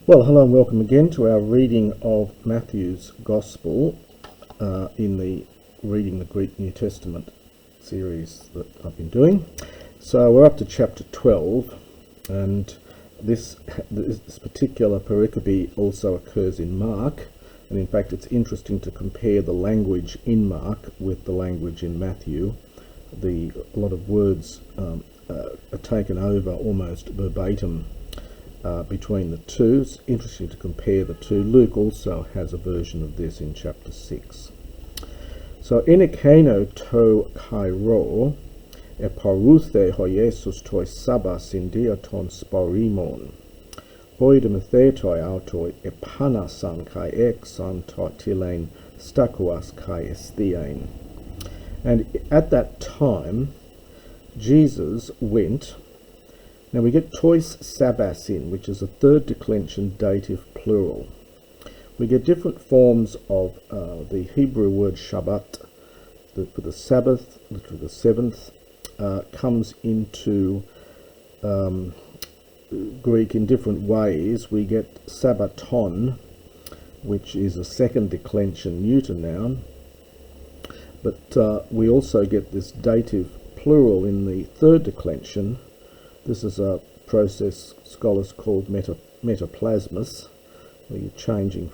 Well, hello and welcome again to our reading of Matthew's Gospel in the Reading the Greek New Testament series that I've been doing. So we're up to chapter 12, and this particular pericope also occurs in Mark, and in fact it's interesting to compare the language in Mark with the language in Matthew. A lot of words are taken over almost verbatim between the two. It's interesting to compare the two. Luke also has a version of this in chapter 6. So, enekeno to kairo eparuthe hoiesus toi sabas indiaton sporimon oidemthetoi autoi epanasan kai exan totilein stakuas kai esthein. And at that time Jesus went. Now we get tois sabasin, which is a third declension dative plural. We get different forms of the Hebrew word Shabbat for the Sabbath, literally the seventh, comes into Greek in different ways. We get Sabbaton, which is a second declension neuter noun, but we also get this dative plural in the third declension. This is a process scholars call metaplasmus, where you're changing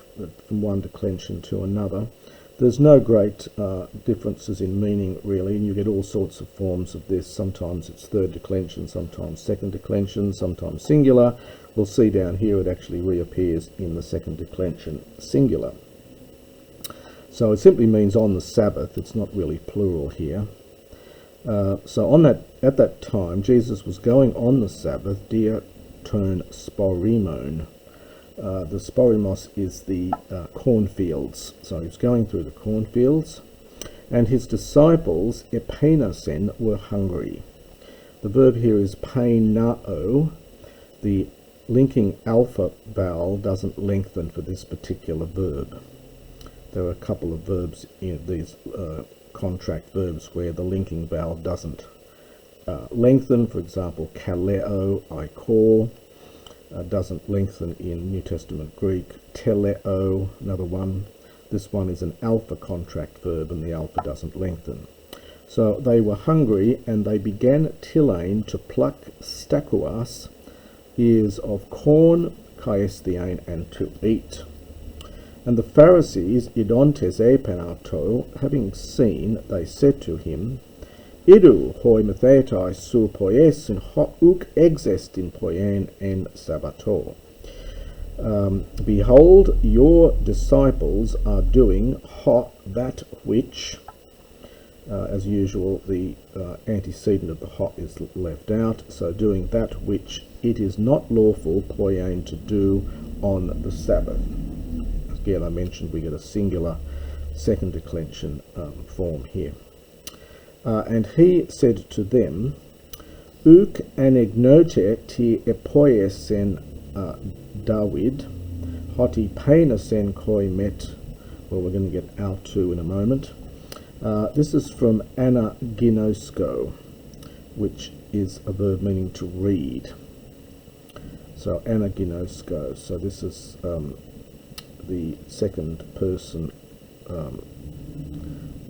from one declension to another. There's no great differences in meaning really, and you get all sorts of forms of this. Sometimes it's third declension, sometimes second declension, sometimes singular. We'll see down here it actually reappears in the second declension singular. So it simply means on the Sabbath. It's not really plural here. So at that time, Jesus was going on the Sabbath, dia ton sporimon. The sporimos is the cornfields. So he was going through the cornfields, and his disciples, epenasen, were hungry. The verb here is peinao. The linking alpha vowel doesn't lengthen for this particular verb. There are a couple of verbs in these contract verbs where the linking vowel doesn't lengthen. For example, kaleo, I call, doesn't lengthen in New Testament Greek. Teleo, another one. This one is an alpha contract verb, and the alpha doesn't lengthen. So they were hungry, and they began tilein to pluck stakuas, ears of corn, kaesthein, and to eat. And the Pharisees, idontes epenauto, having seen, they said to him, Idu hoi methetai su poiesin houk exestin poien en sabbato. Behold, your disciples are doing that which, as usual, the antecedent of the hot is left out, so doing that which it is not lawful poien to do on the Sabbath. Again, I mentioned we get a singular second declension form here. And he said to them, Uk anegnote ti epoiesen David, hoti peinasen koi met. Well, we're going to get autu in a moment. This is from anaginosko, which is a verb meaning to read. So anaginosko. So this is the second person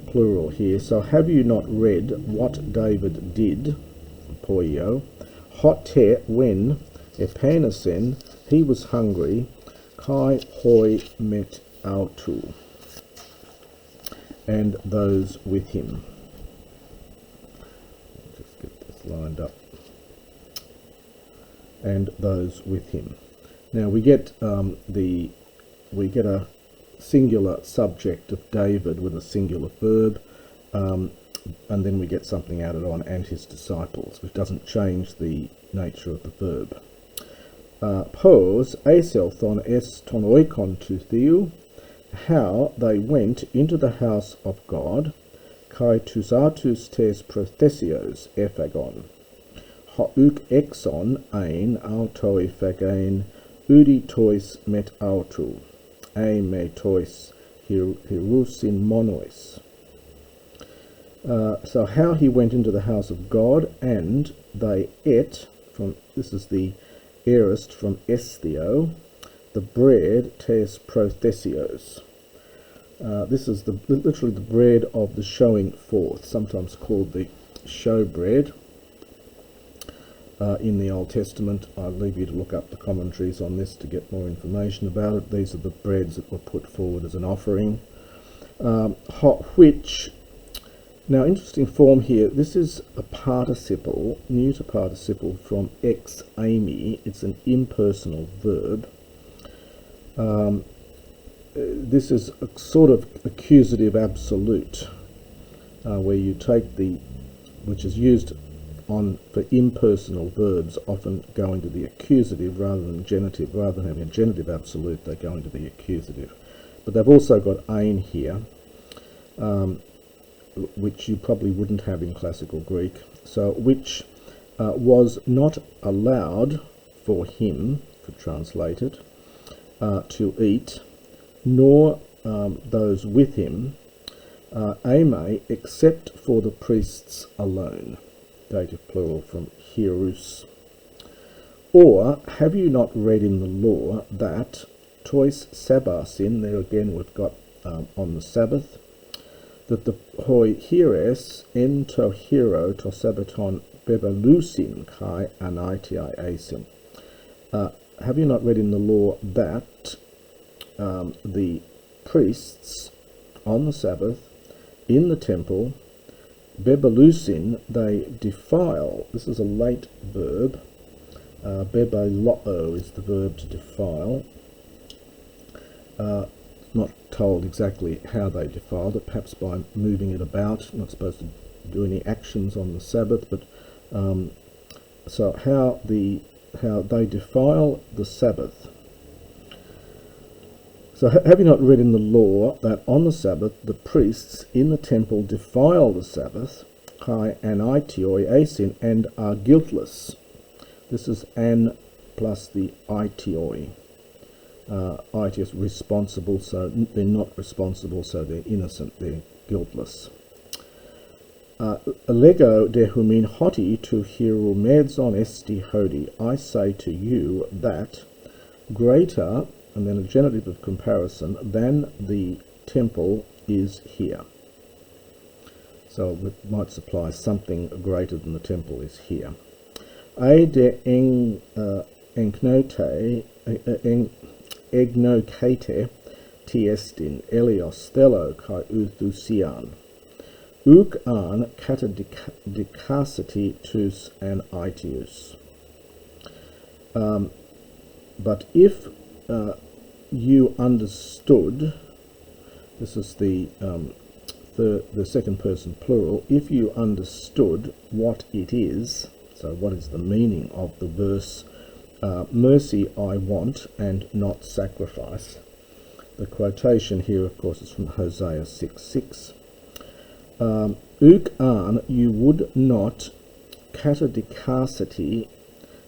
plural here. So have you not read what David did, poio, hote when epenasen, he was hungry, kai hoi met autu, and those with him. Just get this lined up. And those with him. Now we get a singular subject of David with a singular verb, and then we get something added on, and his disciples, which doesn't change the nature of the verb. Pos eselthon es ton oikon to theou, how they went into the house of God, kai tusatus tes prothesios ephagon, houk exon ein autoi phagain, udi tois met autu. Me tois hirusin monois. So how he went into the house of God, and they ate from, this is the aorist from estheo, the bread tes prothesios. This is literally the bread of the showing forth, sometimes called the show bread. In the Old Testament, I'll leave you to look up the commentaries on this to get more information about it. These are the breads that were put forward as an offering. Which, now interesting form here, this is a participle, neuter participle from ex ami. It's an impersonal verb. This is a sort of accusative absolute, where you take the, which is used for impersonal verbs, often going to the accusative rather than genitive. Rather than having a genitive absolute, they go into the accusative. But they've also got ein here, which you probably wouldn't have in classical Greek. So, which was not allowed for him, could translate it, to eat, nor those with him, ame, except for the priests alone. Dative plural from hierus. Or, have you not read in the law that tois sabbasin, there again we've got on the Sabbath, that the hoi hieres en to hero to sabbaton bebelusin kai anaitai asin. Have you not read in the law that the priests on the Sabbath in the temple, bebelusin, they defile. This is a late verb. Bebeloo is the verb to defile. Not told exactly how they defiled it, perhaps by moving it about. Not supposed to do any actions on the Sabbath, but so how they defile the Sabbath. So have you not read in the law that on the Sabbath the priests in the temple defile the Sabbath, kai anaitioi asin, and are guiltless? This is an plus the aitioi. Aitios responsible, so they're not responsible, so they're innocent, they're guiltless. Lego dehumin hoti to hieromedzon esti hodi. I say to you that greater, and then a genitive of comparison, than the temple is here. So it might supply something greater than the temple is here. E de egnokate tiestin elios thelo kai uthusian. Uk an catadicacity tus an aitius. But if you understood, this is the second person plural, if you understood what it is, so what is the meaning of the verse, mercy I want and not sacrifice. The quotation here, of course, is from Hosea 6:6. Uk an, you would not, catadicacity,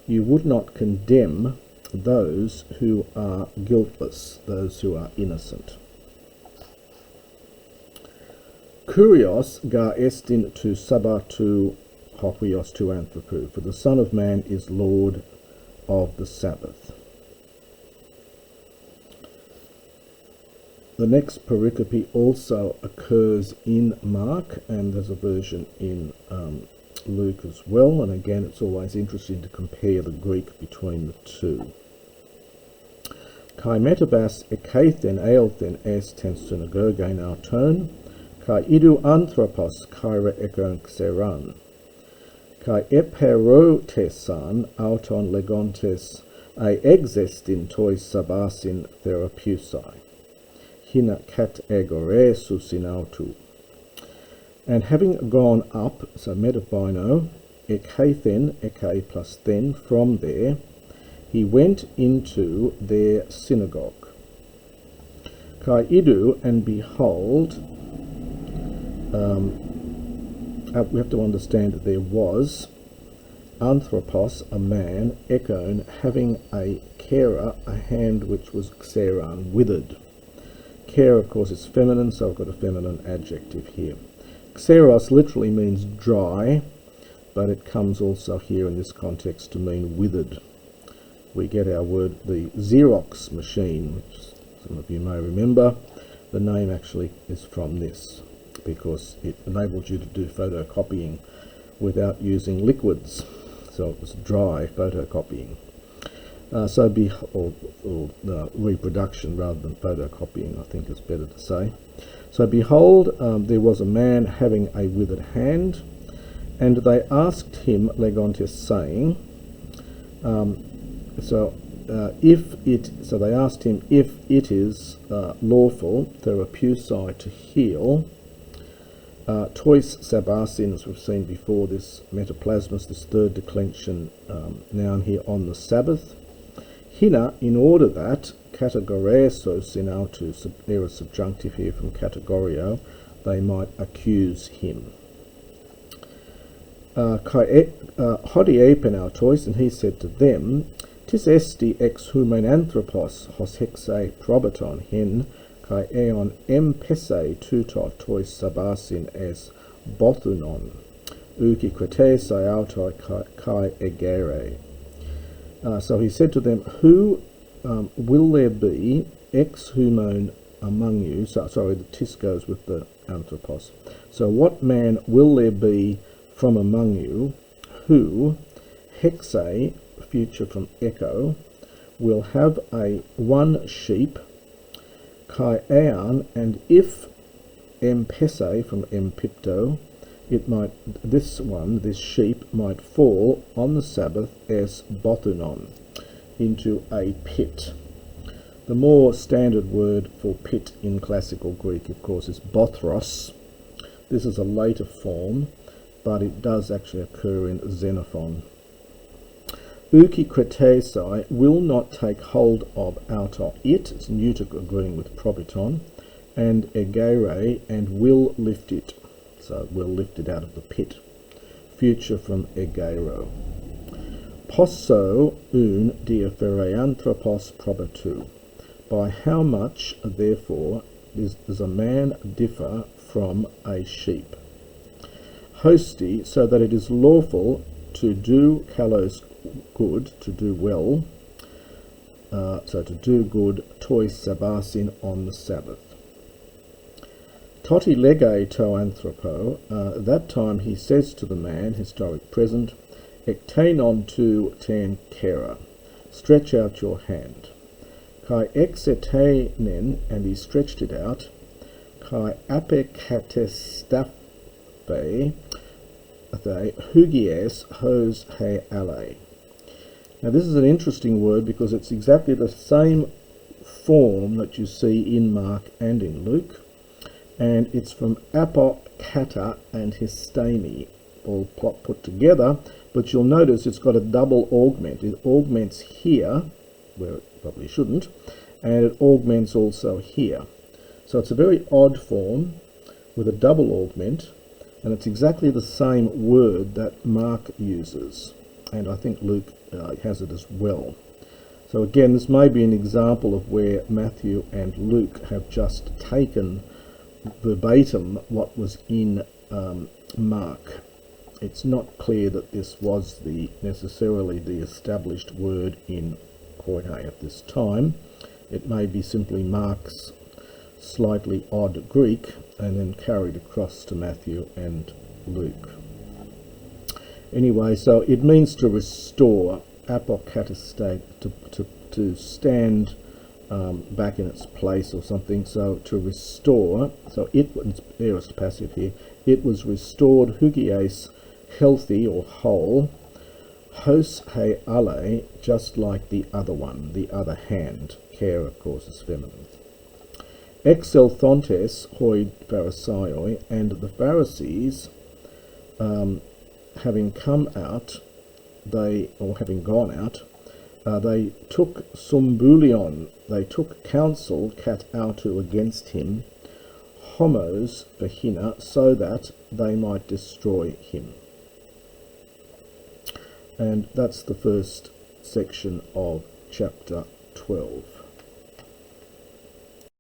you would not condemn those who are guiltless, those who are innocent. Kurios ga estin to sabbatu hoquios to anthropou, for the Son of Man is Lord of the Sabbath. The next pericope also occurs in Mark, and there's a version in Luke as well, and again it's always interesting to compare the Greek between the two. Kai metabas ekathen aelthen es tens synagogein auton, kai idu anthropos kaira ekon xeran, kai eperotesan auton legontes a exestin tois sabasin therapeusai, hina kat egore susinautu. And having gone up, so metabino, ekathen, eke plus then, from there, he went into their synagogue. Kai idu, and behold, we have to understand that there was anthropos, a man, ekon, having a kera, a hand which was xeran, withered. Kera, of course, is feminine, so I've got a feminine adjective here. Xeros literally means dry, but it comes also here in this context to mean withered. we get our word, the Xerox machine, which some of you may remember. The name actually is from this, because it enabled you to do photocopying without using liquids. So it was dry photocopying. Reproduction rather than photocopying, I think is better to say. So behold, there was a man having a withered hand, and they asked him, Legontes, saying, they asked him if it is lawful, therapeusi, to heal, tois sabasin, as we've seen before, this metaplasmus, this third declension noun here, on the Sabbath. Hina, in order that, categoresos in autus, there is subjunctive here from categorio, they might accuse him. Hodiepen autois, and he said to them, Tis esti ex humen anthropos hos hexe probaton hin, kai eon empese tuto tois sabasin es bothunon, uki kretesai autoi kai egere. So he said to them, who will there be ex humon among you? Sorry, the tis goes with the anthropos. So what man will there be from among you who, hexe, future from echo, will have one sheep, kai ean, and if empese from empipto, this sheep might fall on the Sabbath as bothunon, into a pit. The more standard word for pit in classical Greek, of course, is bothros. This is a later form, but it does actually occur in Xenophon. Uki kretesai, will not take hold of auto it, it's neuter agreeing with probiton, and egere, and will lift it. So will lift it out of the pit. Future from egero. Posso un diaphereanthropos probatu. By how much, therefore, does a man differ from a sheep? Hosti, so that it is lawful to do kalos good, to do well, so to do good, tois sabasin, on the Sabbath. Toti lege to anthropo, that time he says to the man, historic present, ektenon tu ten kera, stretch out your hand. Kai exetenen, and he stretched it out. Kai apekatestafe, hugies hos he ale. Now this is an interesting word because it's exactly the same form that you see in Mark and in Luke, and it's from apokata and histemi, all put together, but you'll notice it's got a double augment. It augments here, where it probably shouldn't, and it augments also here. So it's a very odd form with a double augment, and it's exactly the same word that Mark uses, and I think Luke has it as well. So again, this may be an example of where Matthew and Luke have just taken verbatim what was in Mark. It's not clear that this was necessarily the established word in Koine at this time. It may be simply Mark's slightly odd Greek and then carried across to Matthew and Luke. Anyway, so it means to restore, apokatestate, to stand back in its place or something. So to restore, so it's aorist passive here, it was restored, hugies, healthy or whole, hos he ale, just like the other one, the other hand. Care, of course, is feminine. Exelthontes hoi Pharisaioi, and the Pharisees, having come out, having gone out, they took sumbulion, they took counsel cat autu against him, homos vahina, so that they might destroy him. And that's the first section of chapter 12.